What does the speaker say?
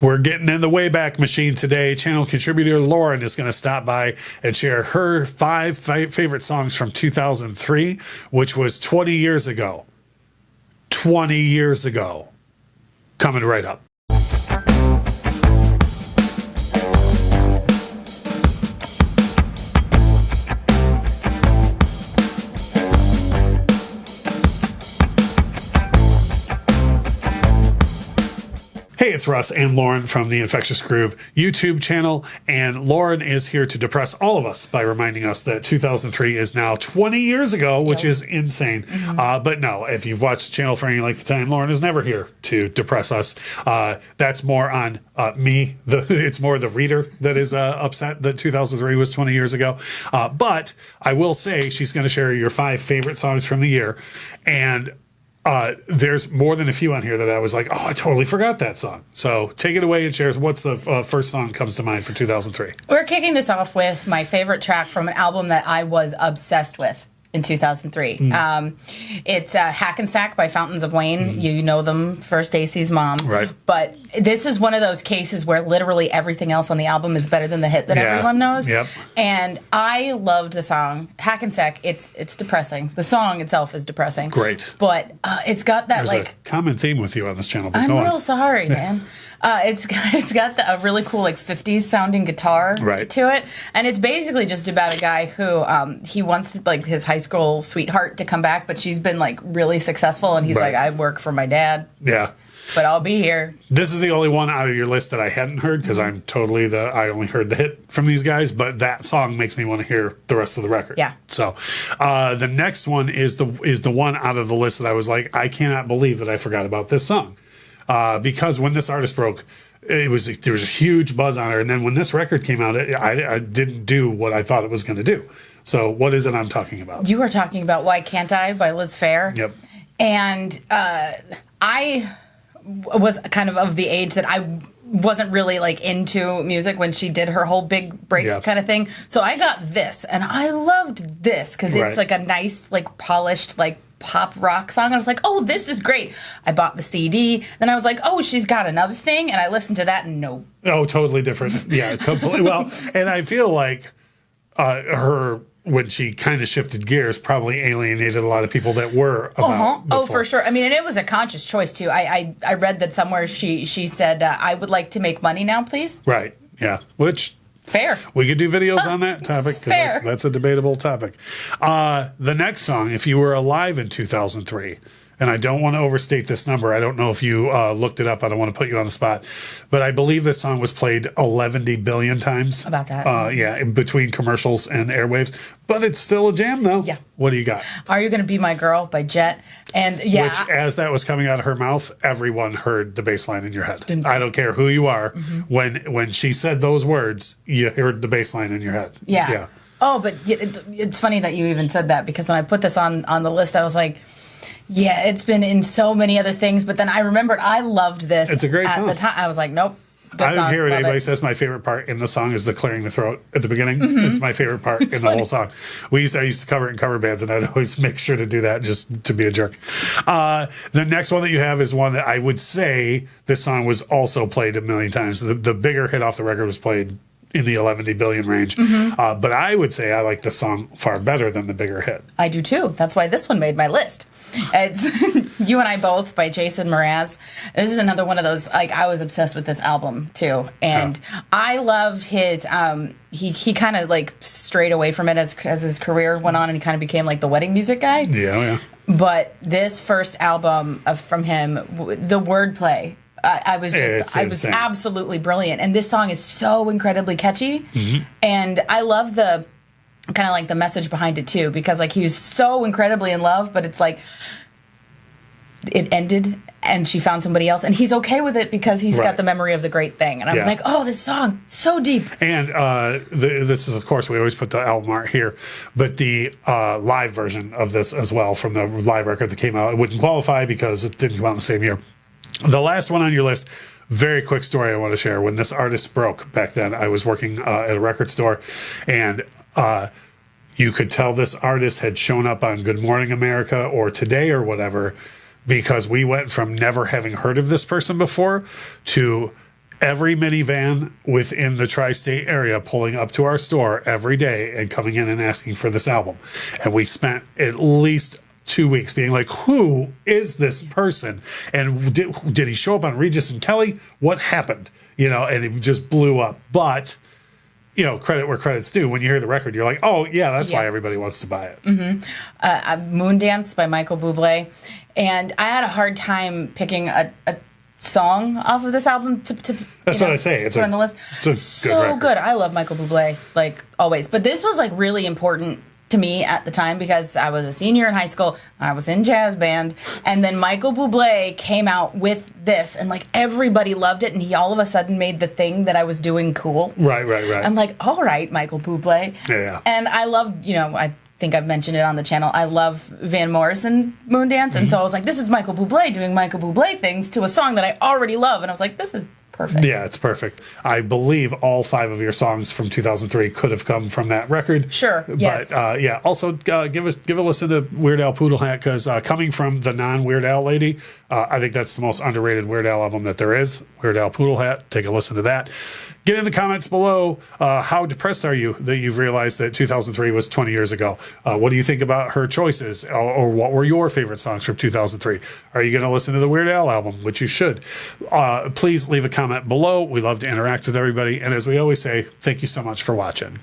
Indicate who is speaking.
Speaker 1: We're getting in the Wayback Machine today. Channel contributor Lauren is going to stop by and share her five favorite songs from 2003, which was 20 years ago. 20 years ago. Coming right up. Hey, it's Russ and Lauren from the Infectious Groove YouTube channel, and Lauren is here to depress all of us by reminding us that 2003 is now 20 years ago, which is insane. But no, if you've watched the channel for any length of time, Lauren is never here to depress us. That's more on me. It's more the reader that is upset that 2003 was 20 years ago. But I will say she's going to share your 5 favorite songs from the year, and there's more than a few on here that I was like, oh, I totally forgot that song. So take it away and share what's the first song that comes to mind for 2003.
Speaker 2: We're kicking this off with my favorite track from an album that I was obsessed with in 2003. It's Hackensack by Fountains of Wayne. You know them for Stacy's mom.
Speaker 1: Right.
Speaker 2: But this is one of those cases where literally everything else on the album is better than the hit that everyone knows.
Speaker 1: Yep.
Speaker 2: And I loved the song. Hackensack, it's depressing. The song itself is depressing.
Speaker 1: Great.
Speaker 2: But it's got that,
Speaker 1: There's a common theme with you on this channel. But
Speaker 2: I'm
Speaker 1: go on.
Speaker 2: real sorry, man. It's got a really cool 50s sounding guitar to it, and it's basically just about a guy who he wants his high school sweetheart to come back, but she's been really successful, and he's like, I work for my dad.
Speaker 1: Yeah.
Speaker 2: But I'll be here.
Speaker 1: This is the only one out of your list that I hadn't heard because I'm totally I only heard the hit from these guys, but that song makes me want to hear the rest of the record.
Speaker 2: Yeah.
Speaker 1: So the next one is the one out of the list that I was like, I cannot believe that I forgot about this song. Because when this artist broke, there was a huge buzz on her, and then when this record came out, I didn't do what I thought it was going to do. So what is it I'm talking about?
Speaker 2: You were talking about Why Can't I by Liz Phair.
Speaker 1: Yep.
Speaker 2: And I was kind of the age that I wasn't really into music when she did her whole big break kind of thing. So I got this, and I loved this because it's a nice, polished, pop rock song. And I was like, oh, this is great. I bought the CD. Then I was like, oh, she's got another thing. And I listened to that, and no.
Speaker 1: Oh, totally different. Yeah, completely. Well, and I feel like her, when she kind of shifted gears, probably alienated a lot of people that were about before.
Speaker 2: Oh, for sure. I mean, and it was a conscious choice, too. I read that somewhere she said, I would like to make money now, please.
Speaker 1: Right. Yeah. Which...
Speaker 2: Fair.
Speaker 1: We could do videos on that topic because that's a debatable topic. The next song, If You Were Alive in 2003, and I don't want to overstate this number. I don't know if you looked it up. I don't want to put you on the spot. But I believe this song was played 11 billion times.
Speaker 2: About that.
Speaker 1: Yeah, in between commercials and airwaves. But it's still a jam, though.
Speaker 2: Yeah.
Speaker 1: What do you got?
Speaker 2: Are You Gonna Be My Girl by Jet. And
Speaker 1: Which, as that was coming out of her mouth, everyone heard the bass line in your head. I don't care who you are. When she said those words, you heard the bass line in your head.
Speaker 2: Yeah. Oh, but it's funny that you even said that, because when I put this on the list, I was like, yeah, it's been in so many other things, but then I remembered I loved this.
Speaker 1: It's a great
Speaker 2: song. At the time. I was like, nope.
Speaker 1: I don't care what anybody says. My favorite part in the song is the clearing the throat at the beginning. It's my favorite part in the whole song. I used to cover it in cover bands, and I'd always make sure to do that just to be a jerk. The next one that you have is one that I would say this song was also played a million times. The bigger hit off the record was played in the 11 billion range. But I would say I like the song far better than the bigger hit.
Speaker 2: I do too. That's why this one made my list. It's You and I Both by Jason Mraz. This is another one of those, I was obsessed with this album too. And I loved his, he kind of strayed away from it as his career went on, and he kind of became the wedding music guy.
Speaker 1: Yeah.
Speaker 2: But this first album from him, the wordplay, I was absolutely brilliant. And this song is so incredibly catchy. And I love the kind of the message behind it too, because he was so incredibly in love, but it's it ended and she found somebody else, and he's okay with it because he's got the memory of the great thing. And I'm like, oh, this song, so deep. And
Speaker 1: this is, of course, we always put the album art here, but the live version of this as well from the live record that came out, it wouldn't qualify because it didn't come out in the same year. The last one on your list, very quick story I want to share. When this artist broke back then, I was working at a record store, and you could tell this artist had shown up on Good Morning America or Today or whatever, because we went from never having heard of this person before to every minivan within the tri-state area pulling up to our store every day and coming in and asking for this album. And we spent at least 2 weeks being like, who is this person? And did he show up on Regis and Kelly? What happened? And it just blew up. But, credit where credit's due. When you hear the record, you're like, oh, yeah, that's why everybody wants to buy it.
Speaker 2: Moondance by Michael Bublé. And I had a hard time picking a song off of this album to
Speaker 1: that's what I say.
Speaker 2: It's put on the list.
Speaker 1: It's
Speaker 2: good. I love Michael Bublé, like always. But this was like really important to me at the time because I was a senior in high school. I was in jazz band, and then Michael Bublé came out with this, and like everybody loved it, and he all of a sudden made the thing that I was doing cool.
Speaker 1: Right.
Speaker 2: I'm like, all right, Michael Bublé.
Speaker 1: Yeah.
Speaker 2: And I loved, I think I've mentioned it on the channel. I love Van Morrison Moondance, and so I was like, this is Michael Bublé doing Michael Bublé things to a song that I already love, and I was like, this is perfect.
Speaker 1: Yeah, it's perfect. I believe all 5 of your songs from 2003 could have come from that record.
Speaker 2: Sure. Yes.
Speaker 1: But also give a listen to Weird Al Poodle Hat, because coming from the non-Weird Al lady, I think that's the most underrated Weird Al album that there is. Weird Al Poodle Hat. Take a listen to that. Get in the comments below. How depressed are you that you've realized that 2003 was 20 years ago? What do you think about her choices? Or what were your favorite songs from 2003? Are you going to listen to the Weird Al album, which you should? Please leave a comment below. We love to interact with everybody. And as we always say, thank you so much for watching.